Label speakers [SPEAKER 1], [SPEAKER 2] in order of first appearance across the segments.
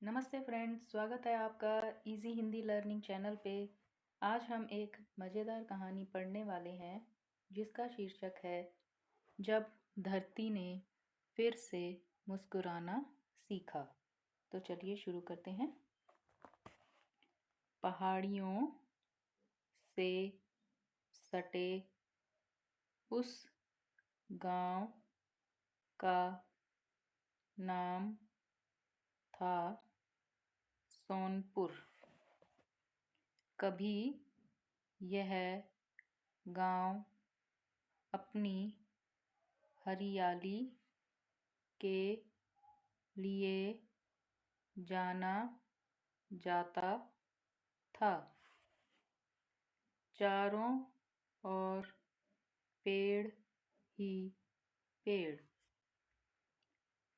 [SPEAKER 1] नमस्ते फ्रेंड्स, स्वागत है आपका इजी हिंदी लर्निंग चैनल पे। आज हम एक मज़ेदार कहानी पढ़ने वाले हैं जिसका शीर्षक है जब धरती ने फिर से मुस्कुराना सीखा। तो चलिए शुरू करते हैं। पहाड़ियों से सटे उस गांव का नाम था सोनपुर। कभी यह गांव अपनी हरियाली के लिए जाना जाता था। चारों ओर पेड़ ही पेड़,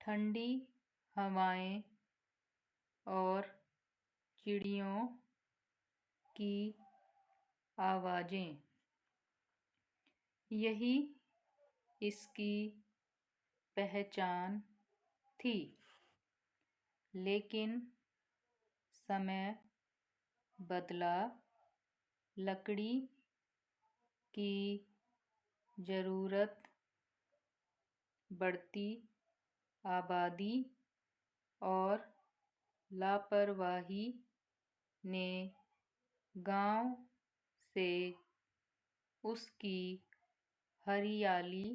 [SPEAKER 1] ठंडी हवाएं और चिड़ियों की आवाजें, यही इसकी पहचान थी। लेकिन समय बदला, लकड़ी की ज़रूरत, बढ़ती आबादी और लापरवाही ने गांव से उसकी हरियाली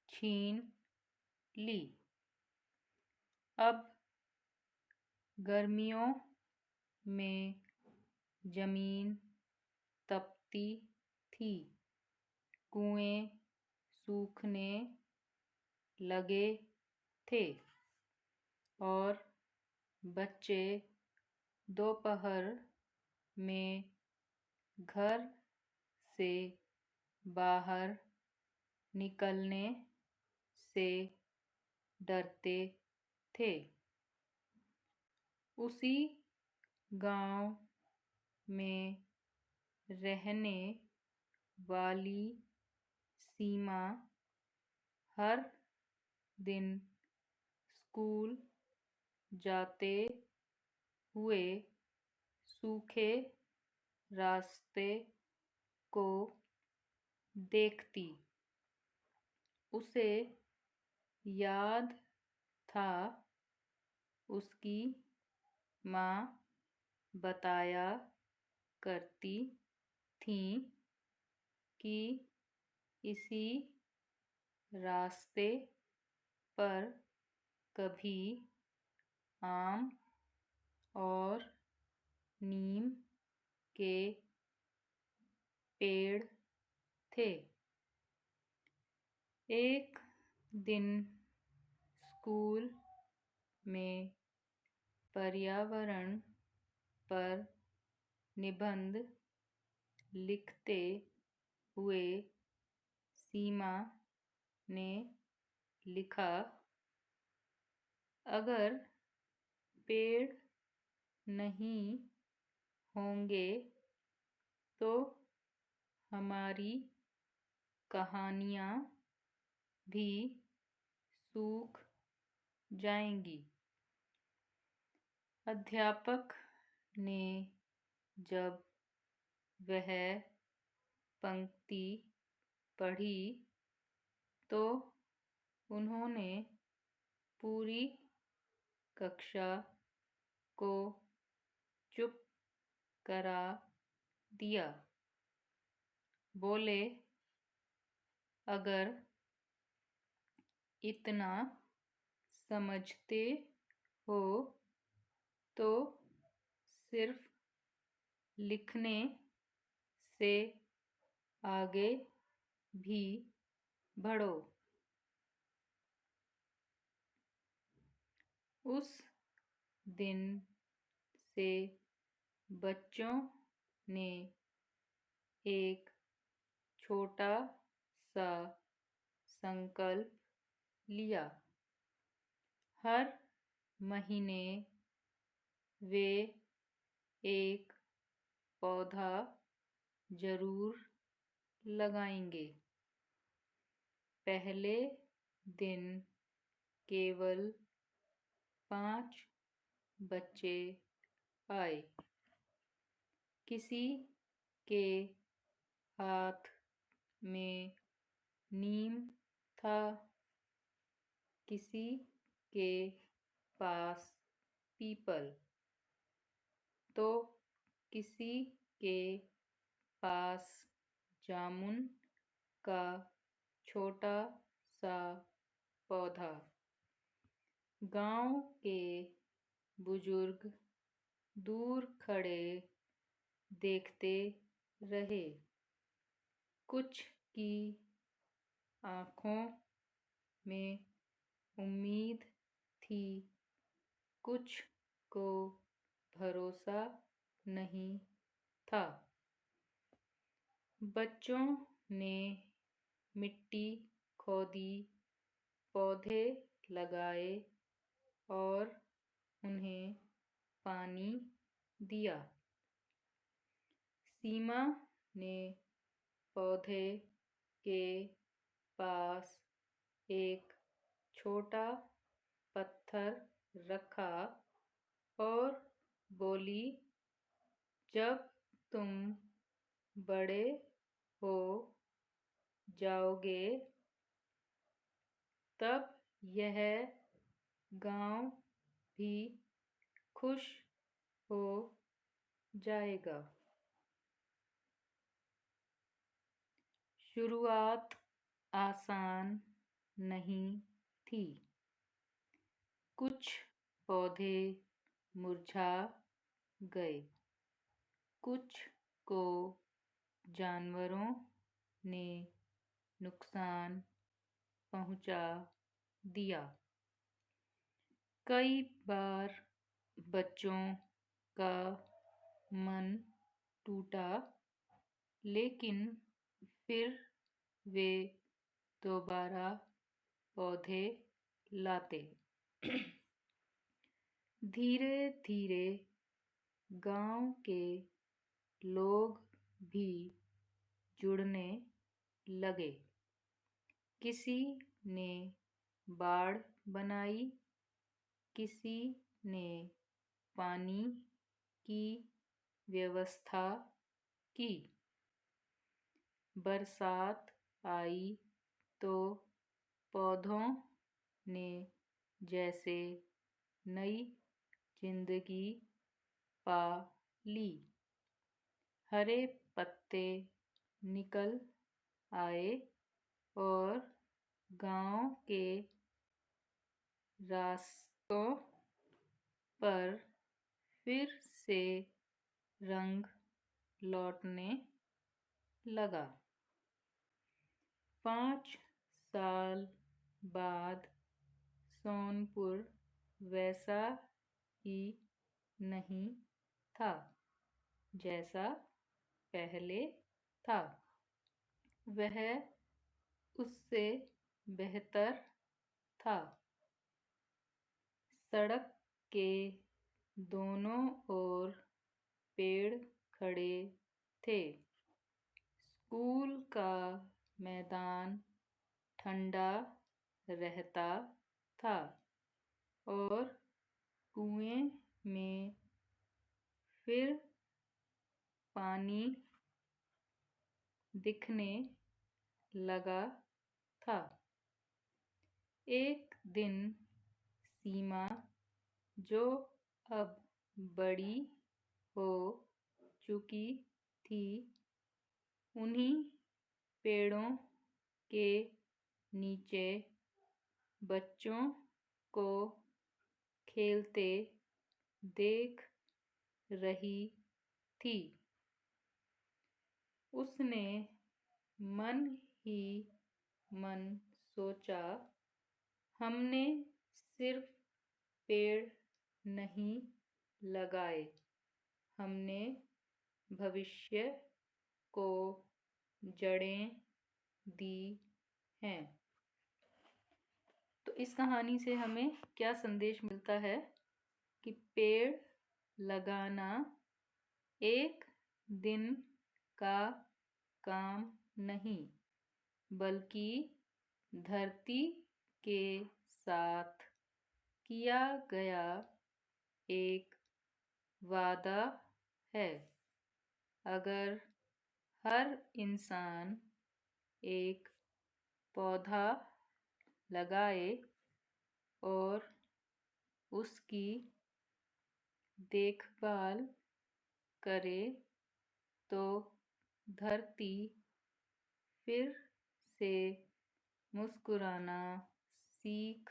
[SPEAKER 1] छीन ली। अब गर्मियों में जमीन तपती थी, कुएं सूखने लगे थे और बच्चे दोपहर में घर से बाहर निकलने से डरते थे। उसी गांव में रहने वाली सीमा हर दिन स्कूल जाते हुए सूखे रास्ते को देखती। उसे याद था, उसकी माँ बताया करती थीं कि इसी रास्ते पर कभी आम और नीम के पेड़ थे। एक दिन स्कूल में पर्यावरण पर निबंध लिखते हुए सीमा ने लिखा, अगर पेड़ नहीं होंगे तो हमारी कहानियाँ भी सूख जाएंगी। अध्यापक ने जब वह पंक्ति पढ़ी तो उन्होंने पूरी कक्षा को चुप करा दिया। बोले, अगर इतना समझते हो तो सिर्फ लिखने से आगे भी बढ़ो। उस दिन से बच्चों ने एक छोटा सा संकल्प लिया। हर महीने वे एक पौधा जरूर लगाएंगे। पहले दिन केवल 5 बच्चे आए। किसी के हाथ में नीम था, किसी के पास पीपल, तो किसी के पास जामुन का छोटा सा पौधा। गांव के बुजुर्ग दूर खड़े देखते रहे। कुछ की आंखों में उम्मीद थी, कुछ को भरोसा नहीं था। बच्चों ने मिट्टी खोदी, पौधे लगाए और उन्हें पानी दिया। सीमा ने पौधे के पास एक छोटा पत्थर रखा और बोली, जब तुम बड़े हो जाओगे तब यह गांव भी खुश हो जाएगा। शुरुआत आसान नहीं थी। कुछ पौधे मुरझा गए, कुछ को जानवरों ने नुकसान पहुंचा दिया। कई बार बच्चों का मन टूटा, लेकिन फिर वे दोबारा पौधे लाते। धीरे धीरे गांव के लोग भी जुड़ने लगे। किसी ने बाड़ बनाई, किसी ने पानी की व्यवस्था की। बरसात आई तो पौधों ने जैसे नई जिंदगी पा ली। हरे पत्ते निकल आए और गांव के रास्तों पर फिर से रंग लौटने लगा। 5 साल बाद सोनपुर वैसा ही नहीं था जैसा पहले था। वह उससे बेहतर था। सड़क के दोनों ओर पेड़ खड़े थे। स्कूल का मैदान ठंडा रहता था और कुएं में फिर पानी दिखने लगा था। एक दिन सीमा, जो अब बड़ी हो चुकी थी, उन्हीं पेड़ों के नीचे बच्चों को खेलते देख रही थी। उसने मन ही मन सोचा, हमने सिर्फ पेड़ नहीं लगाए, हमने भविष्य को जड़ें दी हैं। तो इस कहानी से हमें क्या संदेश मिलता है कि पेड़ लगाना एक दिन का काम नहीं, बल्कि धरती के साथ किया गया एक वादा है। अगर हर इंसान एक पौधा लगाए और उसकी देखभाल करे तो धरती फिर से मुस्कुराना सीख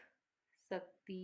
[SPEAKER 1] सकती